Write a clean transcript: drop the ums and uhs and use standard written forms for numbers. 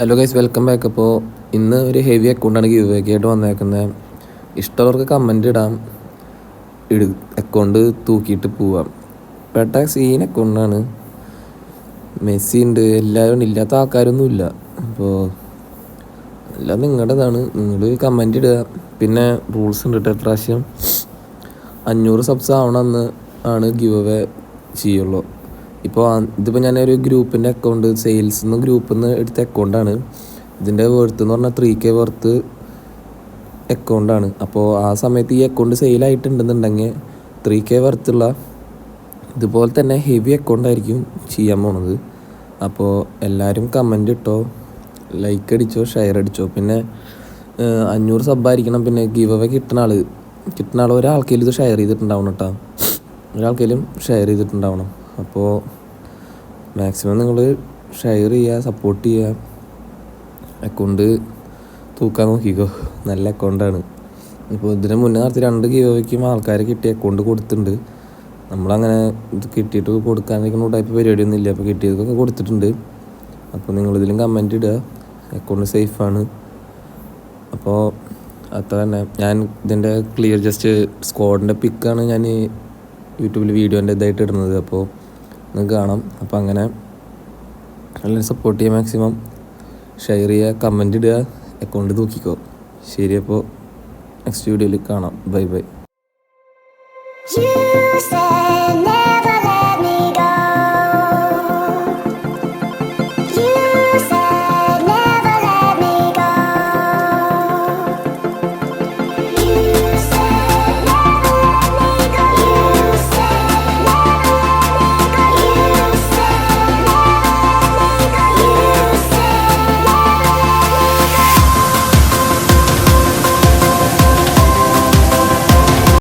Hello guys, welcome back. അപ്പോൾ ഇന്ന് ഒരു ഹെവി അക്കൗണ്ടാണ് ഗീവ് ബാക്ക് ആയിട്ട് വന്നേക്കുന്നത്. ഇഷ്ടമുള്ളവർക്ക് കമൻറ്റ് ഇടാം, അക്കൗണ്ട് തൂക്കിയിട്ട് പോവാം. പെട്ട സീൻ അക്കൗണ്ടാണ്. മെസ്സി ഉണ്ട്, എല്ലാവരും ഇല്ലാത്ത ആൾക്കാരൊന്നുമില്ല. അപ്പോൾ എല്ലാം നിങ്ങളുടേതാണ്, നിങ്ങൾ കമൻറ്റ് ഇടുക. പിന്നെ റൂൾസ് ഉണ്ട് കേട്ടോ. പ്രാവശ്യം 500 സബ്സ് ആവണമെന്ന് ആണ് ഗീവ് അവേ ചെയ്യുള്ളൂ. ഇപ്പോൾ ഇതിപ്പോൾ ഞാനൊരു ഗ്രൂപ്പിൻ്റെ അക്കൗണ്ട് സെയിൽസ് നിന്ന് ഗ്രൂപ്പിൽ നിന്ന് എടുത്ത അക്കൗണ്ടാണ്. ഇതിൻ്റെ വർത്ത് എന്ന് പറഞ്ഞാൽ 3K വർത്ത് അക്കൗണ്ടാണ്. അപ്പോൾ ആ സമയത്ത് ഈ അക്കൗണ്ട് സെയിലായിട്ടുണ്ടെന്നുണ്ടെങ്കിൽ 3K വർത്തുള്ള ഇതുപോലെ തന്നെ ഹെവി അക്കൗണ്ടായിരിക്കും ചെയ്യാൻ പോണത്. അപ്പോൾ എല്ലാവരും കമൻ്റ് ഇട്ടോ, ലൈക്ക് അടിച്ചോ, ഷെയർ അടിച്ചോ. പിന്നെ 500 സബ്ബായിരിക്കണം. പിന്നെ ഗീവ് അവേ കിട്ടുന്ന ആൾ ഒരാൾക്കെങ്കിലും ഇത് ഷെയർ ചെയ്തിട്ടുണ്ടാവണം കേട്ടോ. ഒരാൾക്കെങ്കിലും ഷെയർ ചെയ്തിട്ടുണ്ടാവണം. അപ്പോൾ മാക്സിമം നിങ്ങൾ ഷെയർ ചെയ്യുക, സപ്പോർട്ട് ചെയ്യുക. അക്കൗണ്ട് തൂക്കാൻ നോക്കിക്കോ, നല്ല അക്കൗണ്ടാണ്. ഇപ്പോൾ ഇതിന് മുന്നേ നടത്തി 2 ഗീവ് അവേക്കും ആൾക്കാരെ കിട്ടിയ അക്കൗണ്ട് കൊടുത്തിട്ടുണ്ട്. നമ്മളങ്ങനെ ഇത് കിട്ടിയിട്ട് കൊടുക്കാനൊക്കെ ടൈപ്പ് പരിപാടിയൊന്നും ഇല്ല. അപ്പോൾ കിട്ടിയതൊക്കെ കൊടുത്തിട്ടുണ്ട്. അപ്പോൾ നിങ്ങളിതിലും കമൻറ്റ് ഇടുക, അക്കൗണ്ട് സേഫാണ്. അപ്പോൾ അത്ര തന്നെ. ഞാൻ ഇതിൻ്റെ ക്ലിയർ ജസ്റ്റ് സ്ക്വാഡിൻ്റെ പിക്കാണ് ഞാൻ യൂട്യൂബിൽ വീഡിയോൻ്റെ ഇതായിട്ട് ഇടുന്നത്. അപ്പോൾ നിങ്ങൾക്ക് കാണാം. അപ്പോൾ അങ്ങനെ എല്ലാവരും സപ്പോർട്ട് ചെയ്യുക, മാക്സിമം ഷെയർ ചെയ്യുക, കമൻറ്റ് ഇടുക, അക്കൗണ്ട് തൂക്കിക്കോ. ശരി, അപ്പോൾ നെക്സ്റ്റ് വീഡിയോയിൽ കാണാം. Bye bye.